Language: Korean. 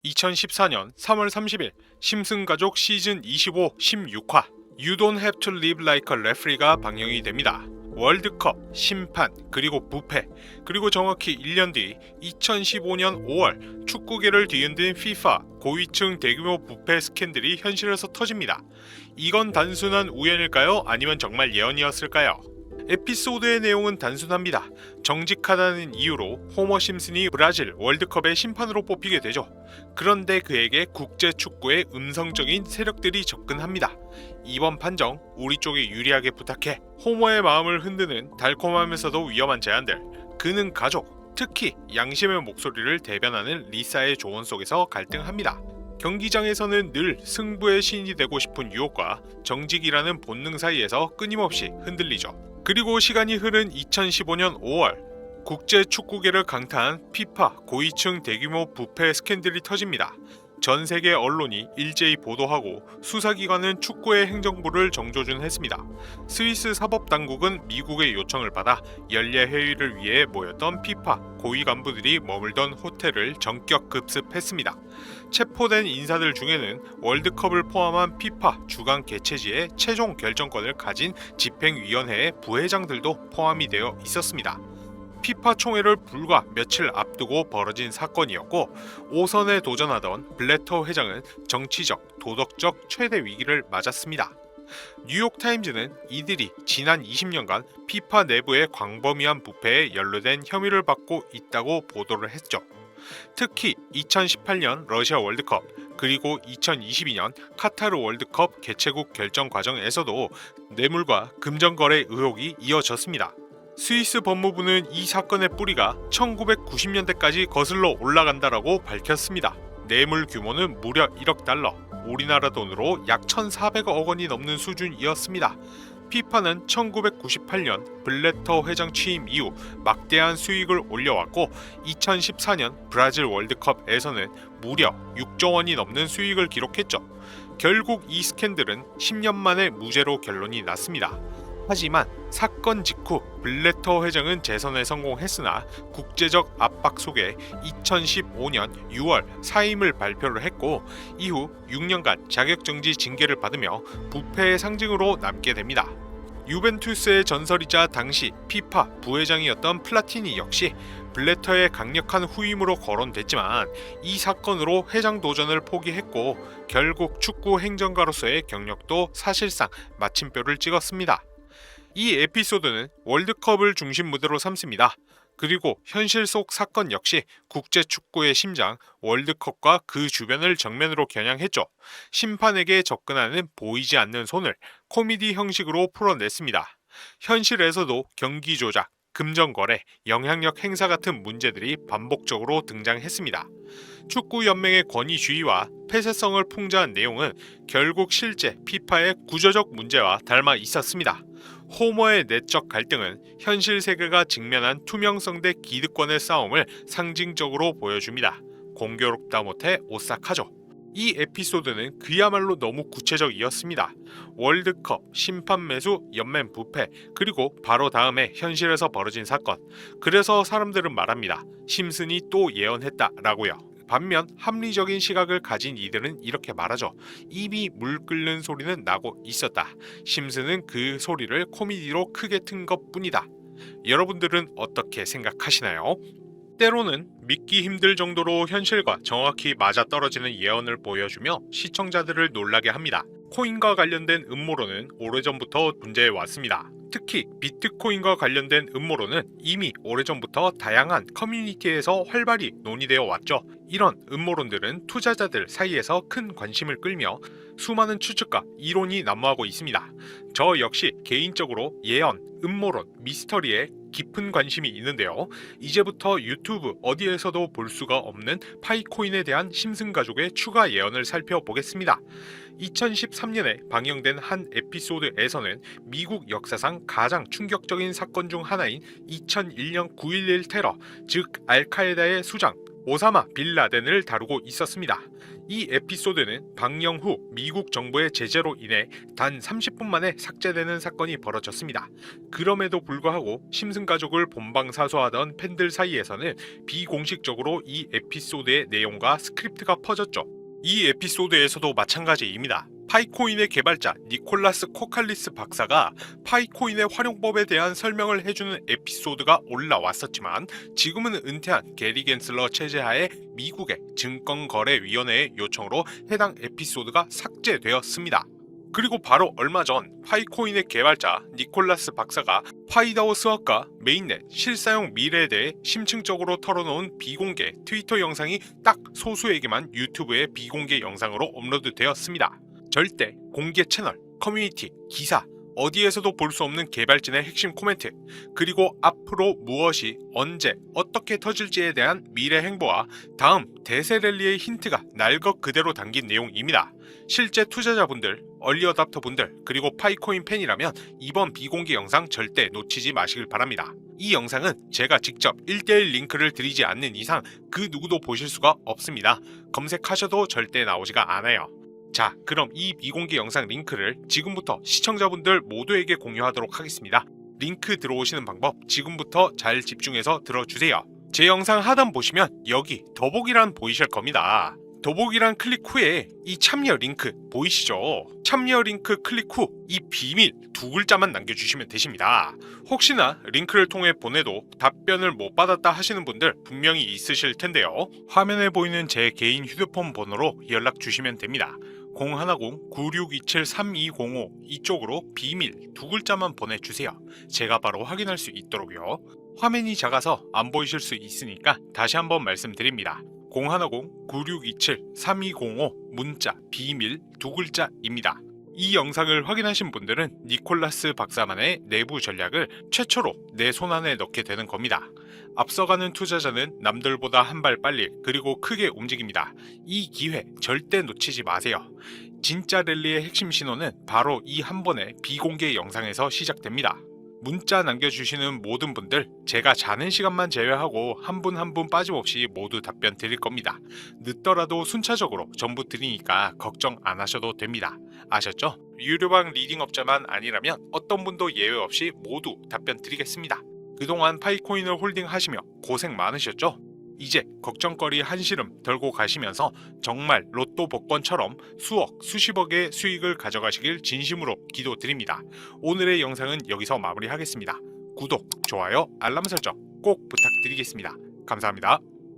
2014년 3월 30일 심슨 가족 시즌 25 16화 You Don't Have to Live Like a Referee가 방영이 됩니다. 월드컵, 심판, 그리고 부패, 그리고 정확히 1년 뒤 2015년 5월 축구계를 뒤흔든 FIFA 고위층 대규모 부패 스캔들이 현실에서 터집니다. 이건 단순한 우연일까요? 아니면 정말 예언이었을까요? 에피소드의 내용은 단순합니다. 정직하다는 이유로 호머 심슨이 브라질 월드컵의 심판으로 뽑히게 되죠. 그런데 그에게 국제 축구의 음성적인 세력들이 접근합니다. 이번 판정 우리 쪽에 유리하게 부탁해. 호머의 마음을 흔드는 달콤하면서도 위험한 제안들. 그는 가족, 특히 양심의 목소리를 대변하는 리사의 조언 속에서 갈등합니다. 경기장에서는 늘 승부의 신이 되고 싶은 유혹과 정직이라는 본능 사이에서 끊임없이 흔들리죠. 그리고 시간이 흐른 2015년 5월 국제 축구계를 강타한 피파 고위층 대규모 부패 스캔들이 터집니다. 전 세계 언론이 일제히 보도하고 수사기관은 축구의 행정부를 정조준했습니다. 스위스 사법당국은 미국의 요청을 받아 연례 회의를 위해 모였던 피파 고위 간부들이 머물던 호텔을 전격 급습했습니다. 체포된 인사들 중에는 월드컵을 포함한 피파 주간 개최지의 최종 결정권을 가진 집행위원회의 부회장들도 포함이 되어 있었습니다. 피파 총회를 불과 며칠 앞두고 벌어진 사건이었고, 5선에 도전하던 블래터 회장은 정치적, 도덕적 최대 위기를 맞았습니다. 뉴욕타임즈는 이들이 지난 20년간 피파 내부의 광범위한 부패에 연루된 혐의를 받고 있다고 보도를 했죠. 특히 2018년 러시아 월드컵 그리고 2022년 카타르 월드컵 개최국 결정 과정에서도 뇌물과 금전거래 의혹이 이어졌습니다. 스위스 법무부는 이 사건의 뿌리가 1990년대까지 거슬러 올라간다라고 밝혔습니다. 뇌물 규모는 무려 1억 달러, 우리나라 돈으로 약 1,400억 원이 넘는 수준이었습니다. 피파는 1998년 블래터 회장 취임 이후 막대한 수익을 올려왔고, 2014년 브라질 월드컵에서는 무려 6조 원이 넘는 수익을 기록했죠. 결국 이 스캔들은 10년 만에 무죄로 결론이 났습니다. 하지만 사건 직후 블래터 회장은 재선에 성공했으나 국제적 압박 속에 2015년 6월 사임을 발표를 했고, 이후 6년간 자격정지 징계를 받으며 부패의 상징으로 남게 됩니다. 유벤투스의 전설이자 당시 피파 부회장이었던 플라티니 역시 블래터의 강력한 후임으로 거론됐지만 이 사건으로 회장 도전을 포기했고, 결국 축구 행정가로서의 경력도 사실상 마침표를 찍었습니다. 이 에피소드는 월드컵을 중심 무대로 삼습니다. 그리고 현실 속 사건 역시 국제 축구의 심장 월드컵과 그 주변을 정면으로 겨냥했죠. 심판에게 접근하는 보이지 않는 손을 코미디 형식으로 풀어냈습니다. 현실에서도 경기 조작, 금전거래, 영향력 행사 같은 문제들이 반복적으로 등장했습니다. 축구연맹의 권위주의와 폐쇄성을 풍자한 내용은 결국 실제 피파의 구조적 문제와 닮아 있었습니다. 호머의 내적 갈등은 현실 세계가 직면한 투명성 대 기득권의 싸움을 상징적으로 보여줍니다. 공교롭다 못해 오싹하죠. 이 에피소드는 그야말로 너무 구체적이었습니다. 월드컵, 심판 매수, 연맹 부패, 그리고 바로 다음에 현실에서 벌어진 사건. 그래서 사람들은 말합니다. 심슨이 또 예언했다라고요. 반면 합리적인 시각을 가진 이들은 이렇게 말하죠. 이미 물 끓는 소리는 나고 있었다. 심슨은 그 소리를 코미디로 크게 튼 것뿐이다. 여러분들은 어떻게 생각하시나요? 때로는 믿기 힘들 정도로 현실과 정확히 맞아떨어지는 예언을 보여주며 시청자들을 놀라게 합니다. 코인과 관련된 음모론은 오래전부터 존재해 왔습니다. 특히 비트코인과 관련된 음모론은 이미 오래전부터 다양한 커뮤니티에서 활발히 논의되어 왔죠. 이런 음모론들은 투자자들 사이에서 큰 관심을 끌며 수많은 추측과 이론이 난무하고 있습니다. 저 역시 개인적으로 예언, 음모론, 미스터리에 깊은 관심이 있는데요. 이제부터 유튜브 어디에서도 볼 수가 없는 파이코인에 대한 심슨 가족의 추가 예언을 살펴보겠습니다. 2013년에 방영된 한 에피소드에서는 미국 역사상 가장 충격적인 사건 중 하나인 2001년 9.11 테러, 즉 알카에다의 수장 오사마 빌라덴을 다루고 있었습니다. 이 에피소드는 방영 후 미국 정부의 제재로 인해 단 30분 만에 삭제되는 사건이 벌어졌습니다. 그럼에도 불구하고 심슨 가족을 본방사수하던 팬들 사이에서는 비공식적으로 이 에피소드의 내용과 스크립트가 퍼졌죠. 이 에피소드에서도 마찬가지입니다. 파이코인의 개발자 니콜라스 코칼리스 박사가 파이코인의 활용법에 대한 설명을 해주는 에피소드가 올라왔었지만 지금은 은퇴한 게리 겐슬러 체제하에 미국의 증권거래위원회의 요청으로 해당 에피소드가 삭제되었습니다. 그리고 바로 얼마 전 파이코인의 개발자 니콜라스 박사가 파이다오 스왑과 메인넷 실사용 미래에 대해 심층적으로 털어놓은 비공개 트위터 영상이 딱 소수에게만 유튜브에 비공개 영상으로 업로드되었습니다. 절대 공개 채널, 커뮤니티, 기사, 어디에서도 볼 수 없는 개발진의 핵심 코멘트, 그리고 앞으로 무엇이, 언제, 어떻게 터질지에 대한 미래 행보와 다음 대세 랠리의 힌트가 날 것 그대로 담긴 내용입니다. 실제 투자자분들, 얼리 어답터분들, 그리고 파이코인 팬이라면 이번 비공개 영상 절대 놓치지 마시길 바랍니다. 이 영상은 제가 직접 1대1 링크를 드리지 않는 이상 그 누구도 보실 수가 없습니다. 검색하셔도 절대 나오지가 않아요. 자, 그럼 이 비공개 영상 링크를 지금부터 시청자분들 모두에게 공유하도록 하겠습니다. 링크 들어오시는 방법 지금부터 잘 집중해서 들어주세요. 제 영상 하단 보시면 여기 더보기란 보이실 겁니다. 더보기란 클릭 후에 이 참여 링크 보이시죠? 참여 링크 클릭 후 이 비밀 두 글자만 남겨주시면 되십니다. 혹시나 링크를 통해 보내도 답변을 못 받았다 하시는 분들 분명히 있으실 텐데요. 화면에 보이는 제 개인 휴대폰 번호로 연락 주시면 됩니다. 010-9627-3205 이쪽으로 비밀 두 글자만 보내주세요. 제가 바로 확인할 수 있도록요. 화면이 작아서 안 보이실 수 있으니까 다시 한번 말씀드립니다. 010-9627-3205 문자 비밀 두 글자입니다. 이 영상을 확인하신 분들은 니콜라스 박사만의 내부 전략을 최초로 내 손안에 넣게 되는 겁니다. 앞서가는 투자자는 남들보다 한 발 빨리 그리고 크게 움직입니다. 이 기회 절대 놓치지 마세요. 진짜 랠리의 핵심 신호는 바로 이 한 번의 비공개 영상에서 시작됩니다. 문자 남겨주시는 모든 분들 제가 자는 시간만 제외하고 한 분 한 분 빠짐없이 모두 답변 드릴 겁니다. 늦더라도 순차적으로 전부 드리니까 걱정 안 하셔도 됩니다. 아셨죠? 유료방 리딩업자만 아니라면 어떤 분도 예외 없이 모두 답변 드리겠습니다. 그동안 파이코인을 홀딩하시며 고생 많으셨죠? 이제 걱정거리 한시름 덜고 가시면서 정말 로또 복권처럼 수억, 수십억의 수익을 가져가시길 진심으로 기도드립니다. 오늘의 영상은 여기서 마무리하겠습니다. 구독, 좋아요, 알람 설정 꼭 부탁드리겠습니다. 감사합니다.